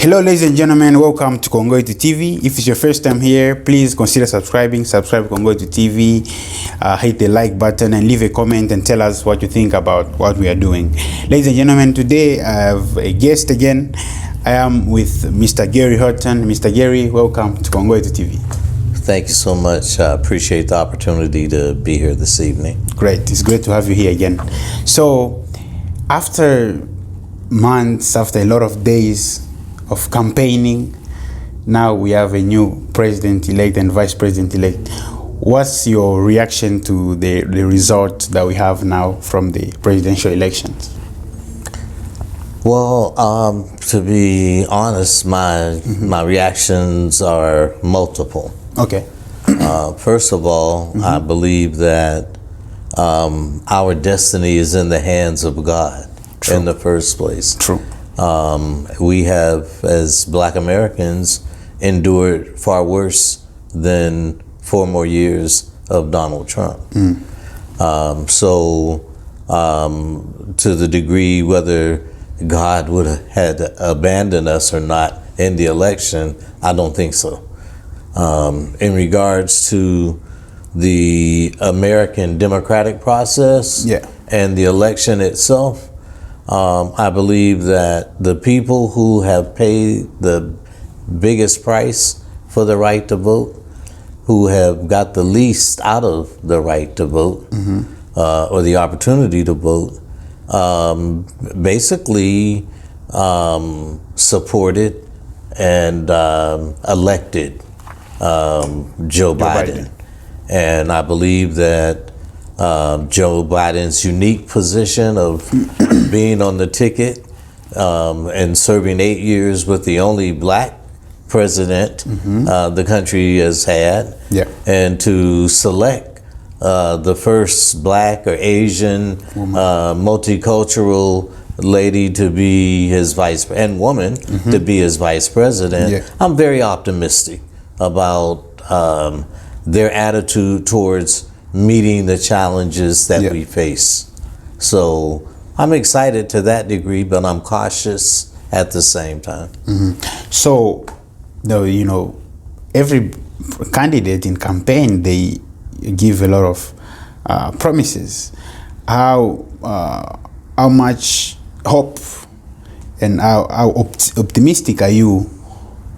Hello ladies and gentlemen, welcome to Kongoitu TV. If it's your first time here, please consider subscribe to Kongoitu TV, hit the like button and leave a comment and tell us what you think about what we are doing. Ladies and gentlemen, today I have a guest again. I am with Mr. Gary Horton. Mr. Gary, welcome to Kongoitu TV. Thank you so much. I appreciate the opportunity to be here this evening. Great, it's great to have you here again. So, after months, after a lot of days of campaigning, now we have a new president-elect and vice president-elect. What's your reaction to the result that we have now from the presidential elections? Well, to be honest, my reactions are multiple. Okay. First of all, I believe that our destiny is in the hands of God. True. In the first place. True. We have, as Black Americans, endured far worse than 4 more years of Donald Trump. So, to the degree whether God would have had abandoned us or not in the election, I don't think so. In regards to the American democratic process and the election itself, I believe that the people who have paid the biggest price for the right to vote, who have got the least out of the right to vote, or the opportunity to vote, basically supported and elected Joe Biden. And I believe that Joe Biden's unique position of being on the ticket and serving 8 years with the only Black president the country has had, and to select the first Black or Asian multicultural lady to be his vice and woman to be his vice president. I'm very optimistic about their attitude towards meeting the challenges that we face. So I'm excited to that degree, but I'm cautious at the same time. So, every candidate in campaign, they give a lot of promises. How much hope and how optimistic are you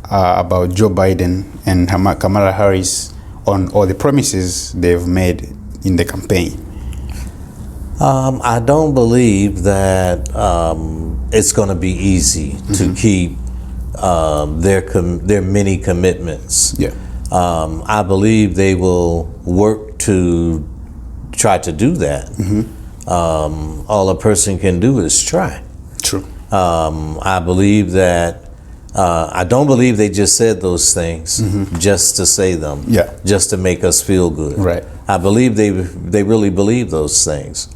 about Joe Biden and Kamala Harris on all the promises they've made in the campaign? I don't believe that it's going to be easy to keep their many commitments. I believe they will work to try to do that. All a person can do is try. True. I believe that I don't believe they just said those things just to say them, just to make us feel good. Right. I believe they really believe those things.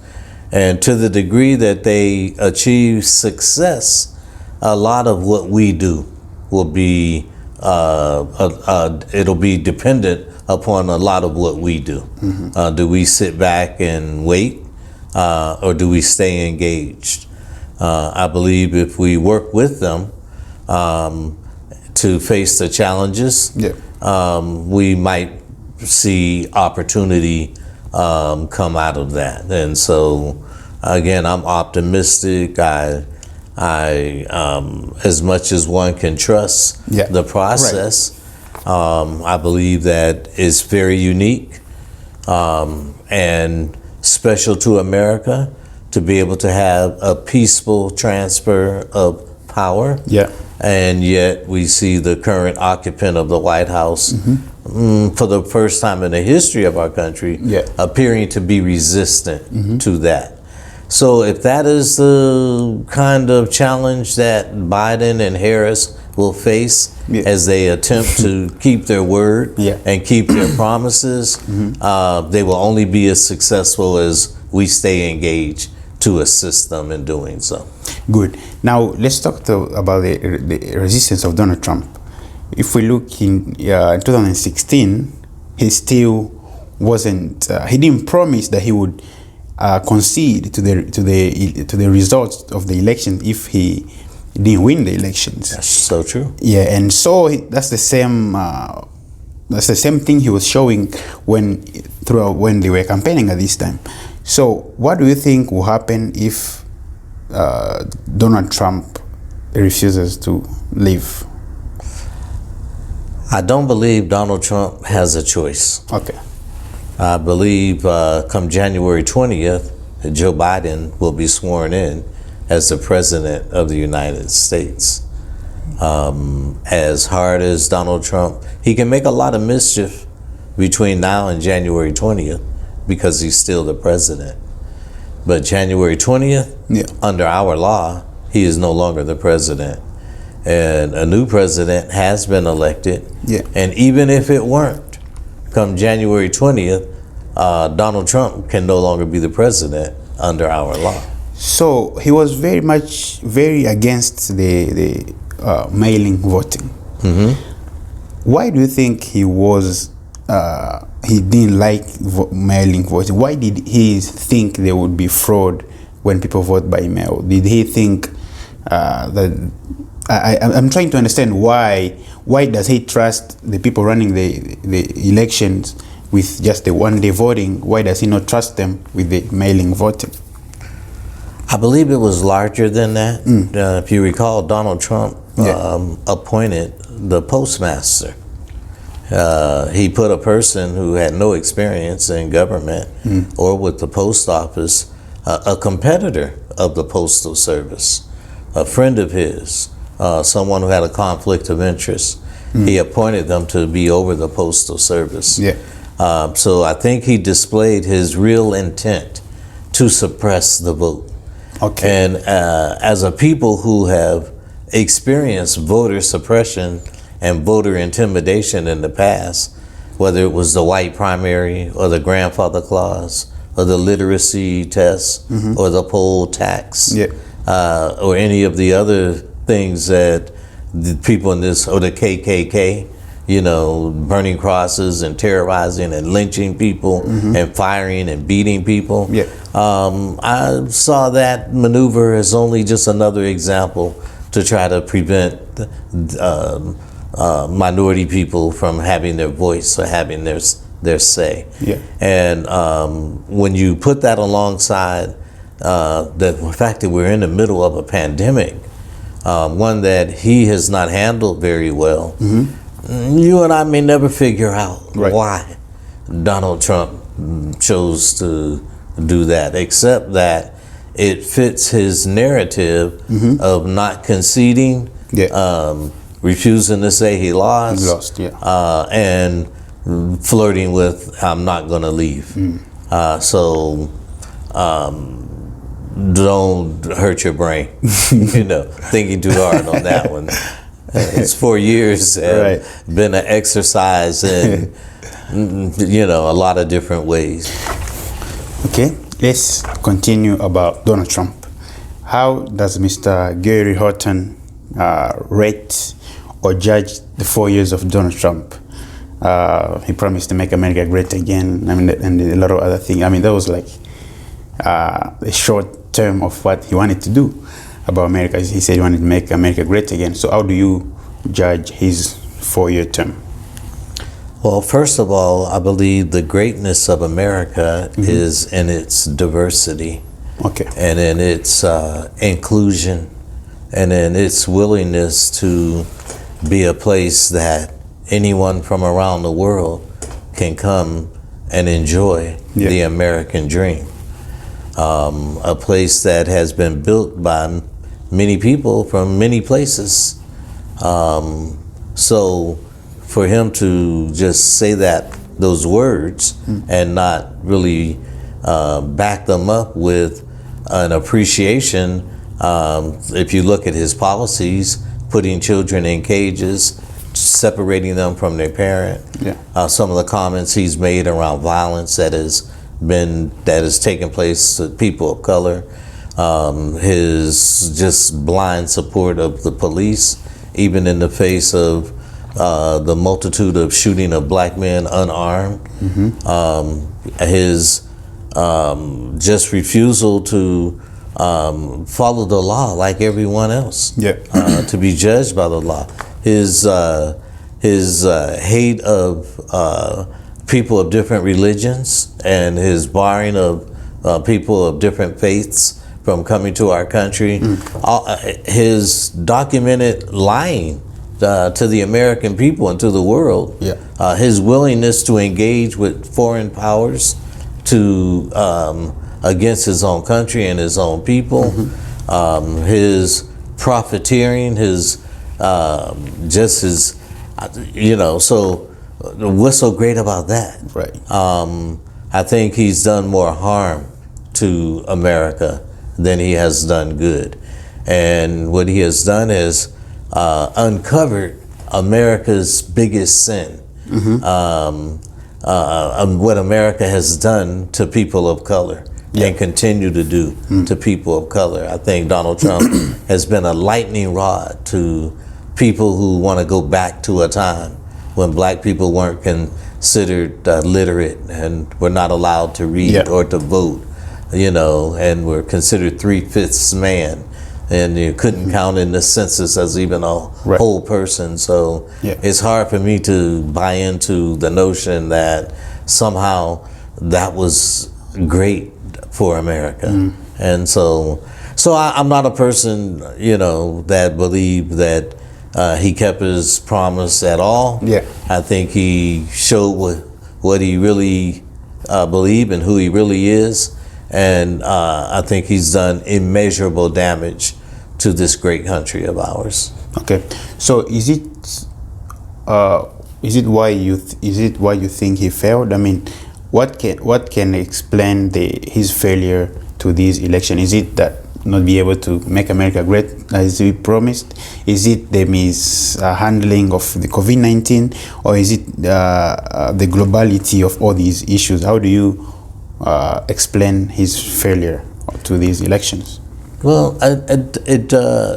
And to the degree that they achieve success, a lot of what we do will be, it'll be dependent upon a lot of what we do. Do we sit back and wait, or do we stay engaged? I believe if we work with them to face the challenges, we might see opportunity come out of that. And so, again, I'm optimistic. I as much as one can trust the process, I believe that it's very unique and special to America to be able to have a peaceful transfer of power. And yet we see the current occupant of the White House for the first time in the history of our country appearing to be resistant to that. So if that is the kind of challenge that Biden and Harris will face as they attempt to keep their word and keep their promises, they will only be as successful as we stay engaged to assist them in doing so. Good. Now let's talk about the resistance of Donald Trump. If we look in 2016, he still wasn't. He didn't promise that he would concede to the results of the election if he he didn't win the elections. That's so true. Yeah, and so that's the same. That's the same thing he was showing when they were campaigning at this time. So, what do you think will happen if Donald Trump refuses to leave? I don't believe Donald Trump has a choice. Okay. I believe come January 20th, Joe Biden will be sworn in as the President of the United States. As hard as Donald Trump, he can make a lot of mischief between now and January 20th because he's still the president. But January 20th, under our law, he is no longer the president. And a new president has been elected. Yeah. And even if it weren't, come January 20th, Donald Trump can no longer be the president under our law. So he was very against the mailing voting. Mm-hmm. Why do you think he was? He didn't like mailing voting. Why did he think there would be fraud when people vote by mail? Did he think that? I'm trying to understand why. Why does he trust the people running the elections with just the one-day voting? Why does he not trust them with the mailing voting? I believe it was larger than that. If you recall, Donald Trump appointed the postmaster. He put a person who had no experience in government or with the post office, a competitor of the Postal Service, a friend of his, someone who had a conflict of interest. He appointed them to be over the Postal Service. So I think he displayed his real intent to suppress the vote. Okay. And as a people who have experienced voter suppression and voter intimidation in the past, whether it was the white primary or the grandfather clause or the literacy test or the poll tax or any of the other things that the people in this, or the KKK, you know, burning crosses and terrorizing and lynching people and firing and beating people. I saw that maneuver as only just another example to try to prevent minority people from having their voice or having their say. And when you put that alongside the fact that we're in the middle of a pandemic, one that he has not handled very well, you and I may never figure out why Donald Trump chose to do that, except that it fits his narrative of not conceding, refusing to say he lost, and flirting with, I'm not going to leave. So don't hurt your brain, thinking too hard on that one. It's 4 years, been an exercise in, a lot of different ways. Okay, let's continue about Donald Trump. How does Mr. Gary Horton rate or judge the 4 years of Donald Trump? He promised to make America great again. I mean, and a lot of other things. I mean, that was like a short term of what he wanted to do about America. He said he wanted to make America great again. So how do you judge his 4-year term? Well, first of all, I believe the greatness of America is in its diversity, and in its inclusion, and in its willingness to be a place that anyone from around the world can come and enjoy the American dream. A place that has been built by many people from many places. So for him to just say those words and not really back them up with an appreciation, if you look at his policies, putting children in cages, separating them from their parent, some of the comments he's made around violence that has taken place to people of color, his just blind support of the police, even in the face of the multitude of shooting of black men unarmed, his just refusal to follow the law like everyone else. Yeah. To be judged by the law. His hate of people of different religions and his barring of people of different faiths from coming to our country, his documented lying to the American people and to the world, his willingness to engage with foreign powers to against his own country and his own people, his profiteering, his just his, so what's so great about that? Right. I think he's done more harm to America than he has done good. And what he has done is uncovered America's biggest sin. What America has done to people of color and continue to do to people of color. I think Donald Trump has been a lightning rod to people who want to go back to a time when black people weren't considered literate and were not allowed to read or to vote, and were considered 3/5 man, and you couldn't count in the census as even a whole person. So it's hard for me to buy into the notion that somehow that was great for America. And so I'm not a person, that believe that he kept his promise at all. I think he showed what he really believed and who he really is. And I think he's done immeasurable damage to this great country of ours. Okay, so is it why you think he failed? I mean, what can explain his failure to this election? Is it that not be able to make America great as we promised? Is it the mishandling of the COVID-19, or is it the globality of all these issues? How do you explain his failure to these elections? Well,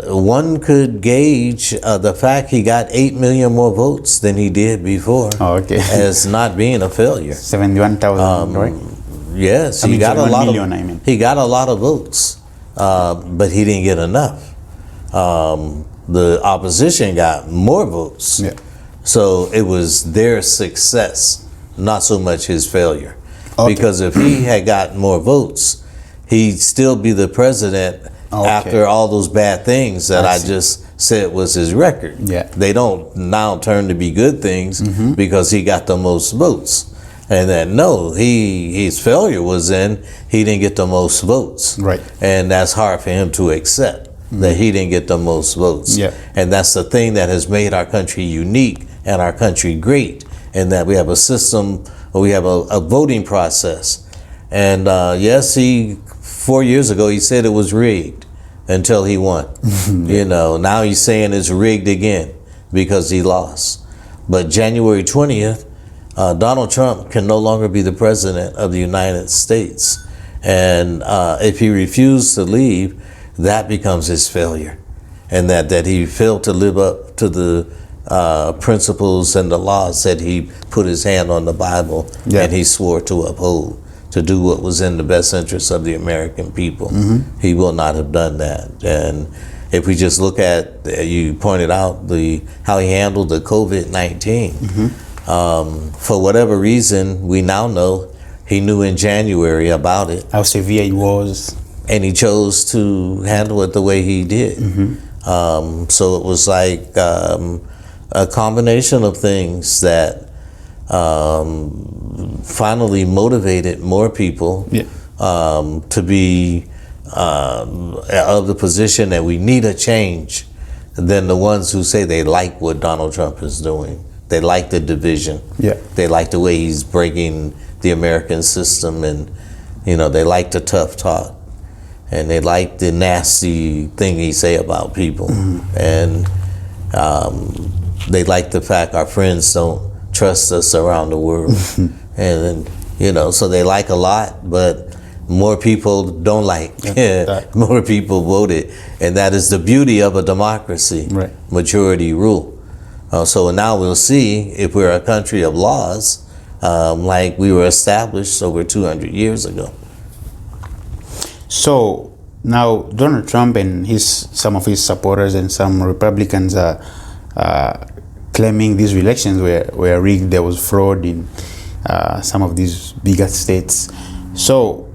one could gauge the fact he got 8 million more votes than he did before as not being a failure. 71,000, right? Yes, he got a lot of. He got a lot of votes, but he didn't get enough. The opposition got more votes, so it was their success, not so much his failure. Because if he had gotten more votes, he'd still be the president after all those bad things that I just said was his record. They don't now turn to be good things because he got the most votes. And then his failure was in he didn't get the most votes. Right. And that's hard for him to accept, that he didn't get the most votes. And that's the thing that has made our country unique and our country great, and that we have a system, we have a voting process. And yes, 4 years ago, he said it was rigged until he won. Now he's saying it's rigged again because he lost. But January 20th, Donald Trump can no longer be the president of the United States. And if he refused to leave, that becomes his failure. And that he failed to live up to the principles and the laws that he put his hand on the Bible and he swore to uphold, to do what was in the best interest of the American people. He will not have done that. And if we just look at, you pointed out how he handled the COVID-19, for whatever reason, we now know he knew in January about it. How severe it was. And he chose to handle it the way he did. So it was like a combination of things that finally motivated more people to be of the position that we need a change than the ones who say they like what Donald Trump is doing. They like the division. They like the way he's breaking the American system, and they like the tough talk, and they like the nasty thing he say about people, and they like the fact our friends don't trust us around the world. And so they like a lot, but more people don't like. More people voted, and that is the beauty of a democracy. Majority rule. So now we'll see if we're a country of laws, like we were established over 200 years ago. So now Donald Trump and some of his supporters and some Republicans are claiming these elections were rigged. There was fraud in some of these bigger states. So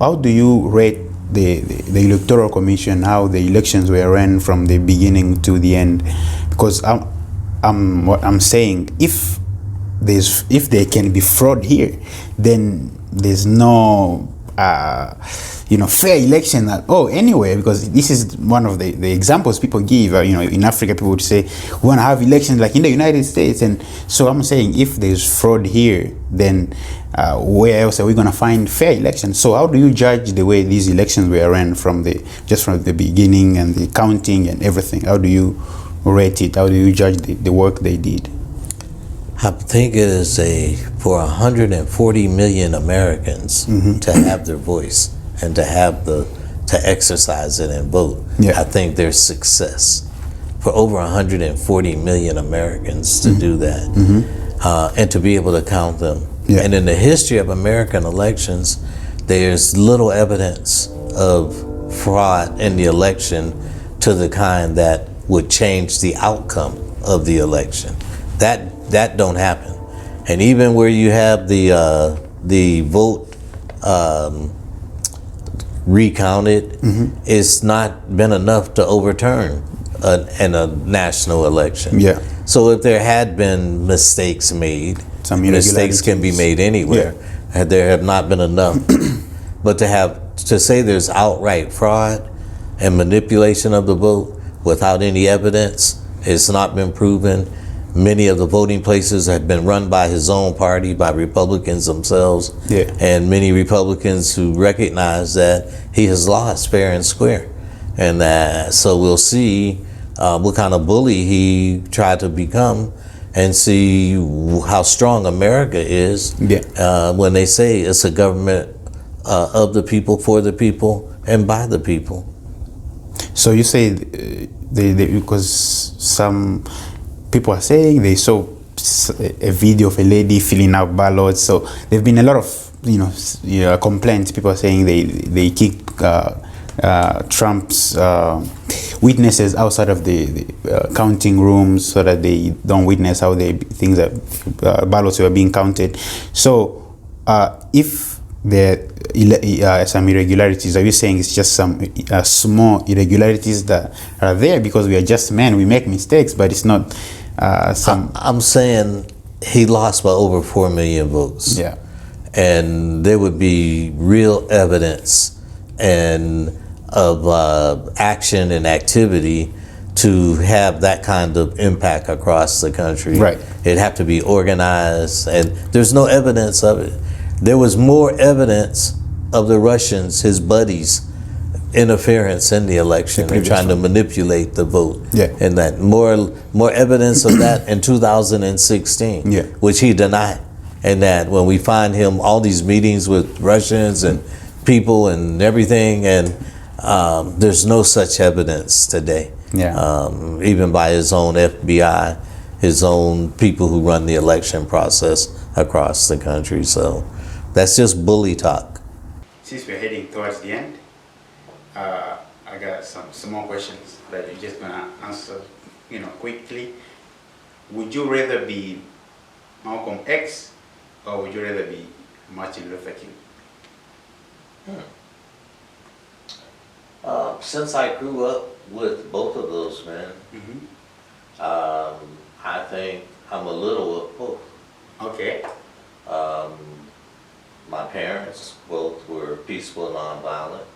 how do you rate the Electoral Commission, how the elections were run from the beginning to the end? Because what I'm saying, if there can be fraud here, then there's no fair election at all anywhere, because this is one of the examples people give. In Africa, people would say we want to have elections like in the United States, and so I'm saying if there's fraud here, then where else are we going to find fair elections? So how do you judge the way these elections were run from the beginning and the counting and everything? How do you rate it? How do you judge the work they did? I think it is for 140 million Americans to have their voice and to exercise it and vote. Yeah. I think there's success for over 140 million Americans to do that and to be able to count them. Yeah. And in the history of American elections, there's little evidence of fraud in the election to the kind that would change the outcome of the election. That don't happen. And even where you have the vote recounted, it's not been enough to overturn in a national election. Yeah. So if there had been mistakes made, mistakes can be made anywhere. Yeah. There have not been enough. But to say there's outright fraud and manipulation of the vote without any evidence, it's not been proven. Many of the voting places have been run by his own party, by Republicans themselves, and many Republicans who recognize that he has lost fair and square. And so we'll see what kind of bully he tried to become and see how strong America is when they say it's a government of the people, for the people, and by the people. So you say because some people are saying they saw a video of a lady filling out ballots. So there've been a lot of complaints. People are saying they kick Trump's witnesses outside of the counting rooms so that they don't witness how ballots were being counted. So if there are some irregularities, are you saying it's just some small irregularities that are there because we are just men, we make mistakes, but it's not some... I'm saying he lost by over 4 million votes. Yeah. And there would be real evidence of action and activity to have that kind of impact across the country. Right. It'd have to be organized, and there's no evidence of it. There was more evidence of the Russians, his buddies, interference in the election and trying to manipulate the vote. Yeah. And that more evidence of that in 2016, which he denied. And that when we find him, all these meetings with Russians and people and everything, and there's no such evidence today. Yeah. Even by his own FBI, his own people who run the election process across the country. So that's just bully talk. Since we're heading towards the end, I got some more questions that you're just gonna answer, quickly. Would you rather be Malcolm X or would you rather be Martin Luther King? Since I grew up with both of those men, I think I'm a little of both. Okay. My parents both were peaceful, nonviolent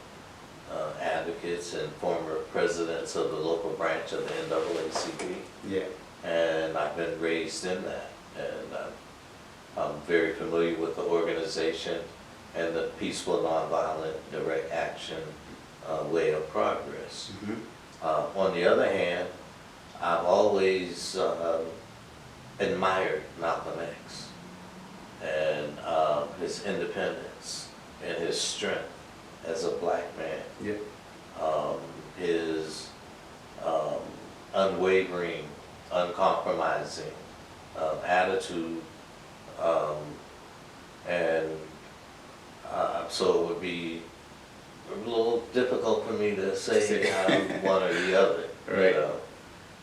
advocates and former presidents of the local branch of the NAACP. Yeah. And I've been raised in that. And I'm very familiar with the organization and the peaceful, nonviolent, direct action way of progress. On the other hand, I've always admired Malcolm X and his independence and his strength as a black man. Yeah. His unwavering, uncompromising attitude, and so it would be a little difficult for me to say I'm one or the other. Right. You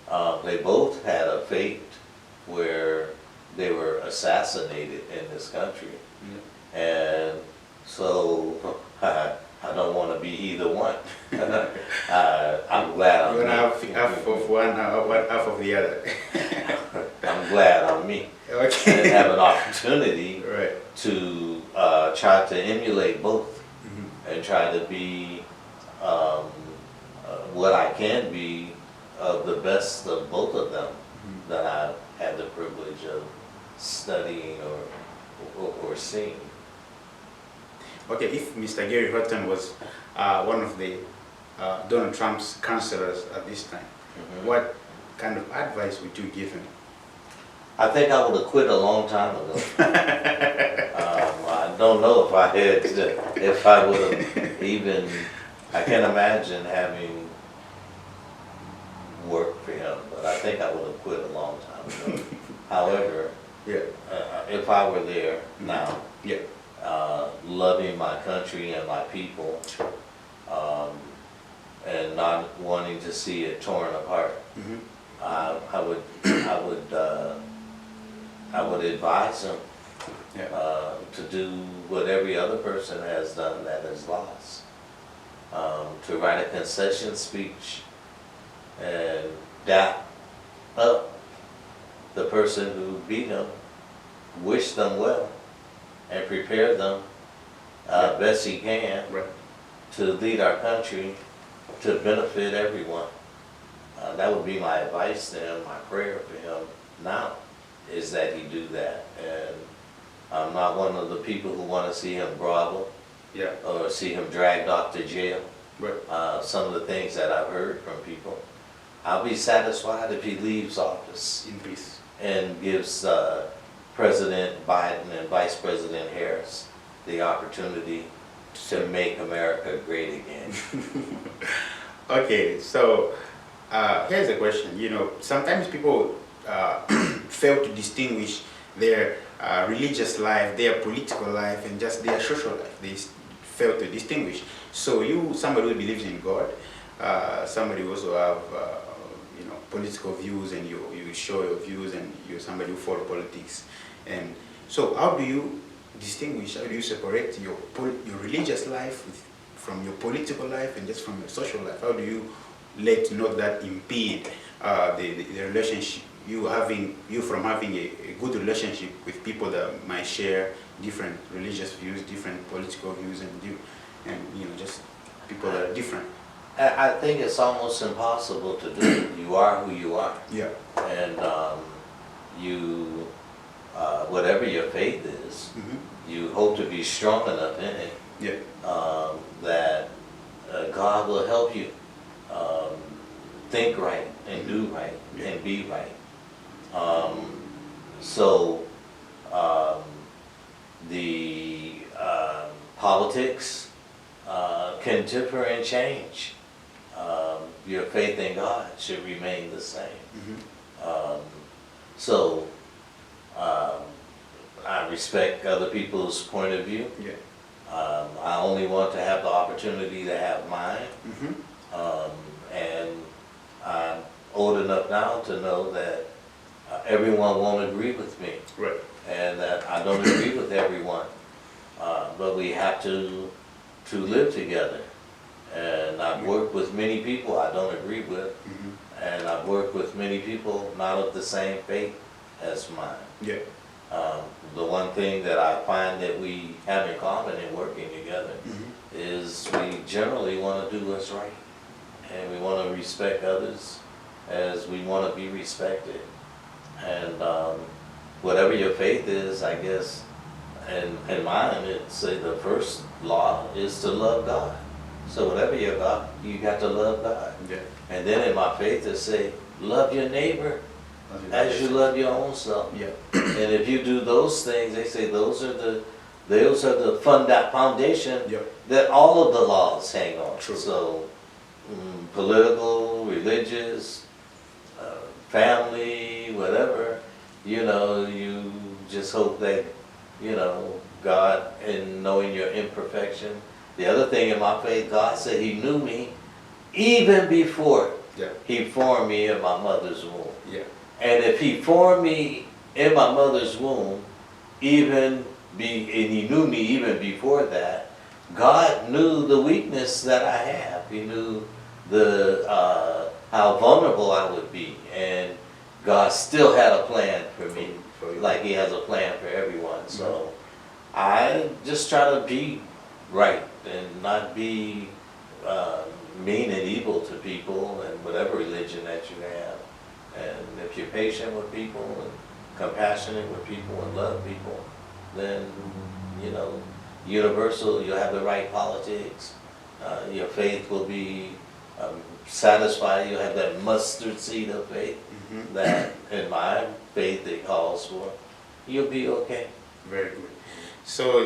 know? They both had a fate where they were assassinated in this country. And so I don't want to be either one. I'm glad I'm me. me. Half of one, half of the other. I'm glad I'm me. Okay. And have an opportunity right. to try to emulate both and try to be what I can be of the best of both of them that I've had the privilege of studying or seeing. Okay, if Mr. Gary Horton was one of the Donald Trump's counselors at this time, what kind of advice would you give him? I think I would have quit a long time ago. I don't know if I had, if I would have even, I can't imagine having worked for him, but I think I would have quit a long time ago. However, if I were there now, loving my country and my people, and not wanting to see it torn apart, I would advise him to do what every other person has done that is lost. To write a concession speech and dap up the person who beat him, wish them well, and prepare them best he can to lead our country to benefit everyone. That would be my advice to him, my prayer for him now, is that he do that. And I'm not one of the people who want to see him grovel or see him dragged off to jail. Some of the things that I've heard from people. I'll be satisfied if he leaves office in peace and gives President Biden and Vice President Harris the opportunity to make America great again. Okay, so here's a question. You know, sometimes people fail to distinguish their religious life, their political life, and just their social life. They fail to distinguish. So you, somebody who believes in God, somebody who also have you know, political views, and you show your views, and you're somebody who follow politics. And so how do you distinguish, how do you separate your religious life from your political life and just from your social life? How do you let not that impede the relationship, you from having a good relationship with people that might share different religious views, different political views, and you know, just people that are different? I think it's almost impossible to do. You are who you are. Yeah. And you, whatever your faith is, you hope to be strong enough in it that God will help you think right and do right and be right. So the politics can differ and change. Your faith in God should remain the same. So I respect other people's point of view. I only want to have the opportunity to have mine. And I'm old enough now to know that everyone won't agree with me. And that I don't agree with everyone. But we have to live together. And I've worked with many people I don't agree with. And I've worked with many people not of the same faith as mine. The one thing that I find that we have in common in working together is we generally want to do what's right. And we want to respect others as we want to be respected. And whatever your faith is, I guess, and mine, it's say the first law is to love God. So whatever your God, you got to love God. And then in my faith it say, love your neighbor as you love your own self. And if you do those things, they say those are the foundation that all of the laws hang on. So political, religious, family, whatever, you know, you just hope that, you know, God, in knowing your imperfection, The other thing in my faith, God said He knew me even before He formed me in my mother's womb. And if He formed me in my mother's womb, and He knew me even before that, God knew the weakness that I have. He knew how vulnerable I would be, and God still had a plan for me, like He has a plan for everyone. So I just try to be right and not be mean and evil to people and whatever religion that you have. And if you're patient with people and compassionate with people and love people, then, you know, universal, you'll have the right politics. Your faith will be satisfied. You'll have that mustard seed of faith that, in my faith, it calls for. You'll be okay. Very good. So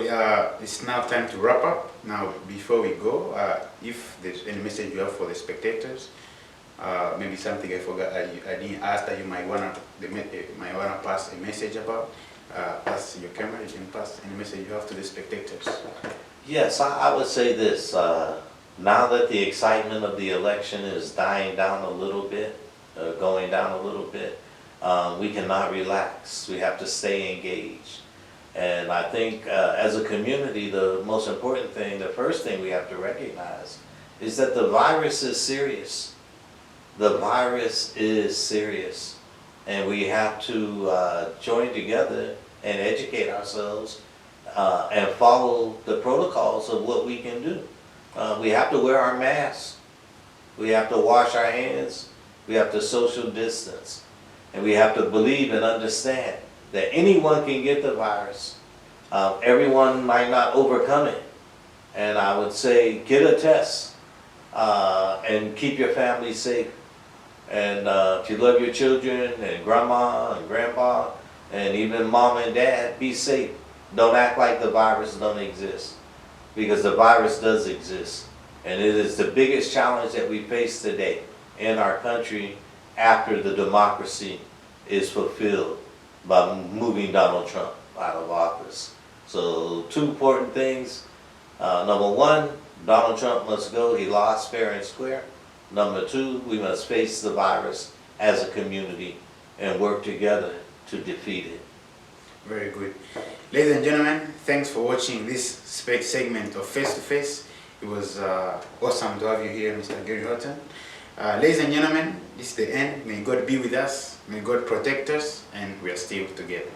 it's now time to wrap up. Now, before we go, if there's any message you have for the spectators, maybe something I forgot, I didn't ask that you might wanna pass a message about. Pass your camera. You can pass any message you have to the spectators. Yes, I would say this. Now that the excitement of the election is dying down a little bit, going down a little bit, we cannot relax. We have to stay engaged. And I think as a community, the most important thing, the first thing we have to recognize is that the virus is serious. The virus is serious. And we have to join together and educate ourselves and follow the protocols of what we can do. We have to wear our masks. We have to wash our hands. We have to social distance. And we have to believe and understand that anyone can get the virus. Everyone might not overcome it. And I would say get a test and keep your family safe. And if you love your children and grandma and grandpa and even mom and dad, be safe. Don't act like the virus don't exist, because the virus does exist. And it is the biggest challenge that we face today in our country after the democracy is fulfilled by moving Donald Trump out of office. So 2 important things. Number 1, Donald Trump must go. He lost fair and square. Number 2, we must face the virus as a community and work together to defeat it. Very good. Ladies and gentlemen, thanks for watching this segment of Face to Face. It was awesome to have you here, Mr. Gary Horton. Ladies and gentlemen, this is the end. May God be with us. May God protect us, and we are still together.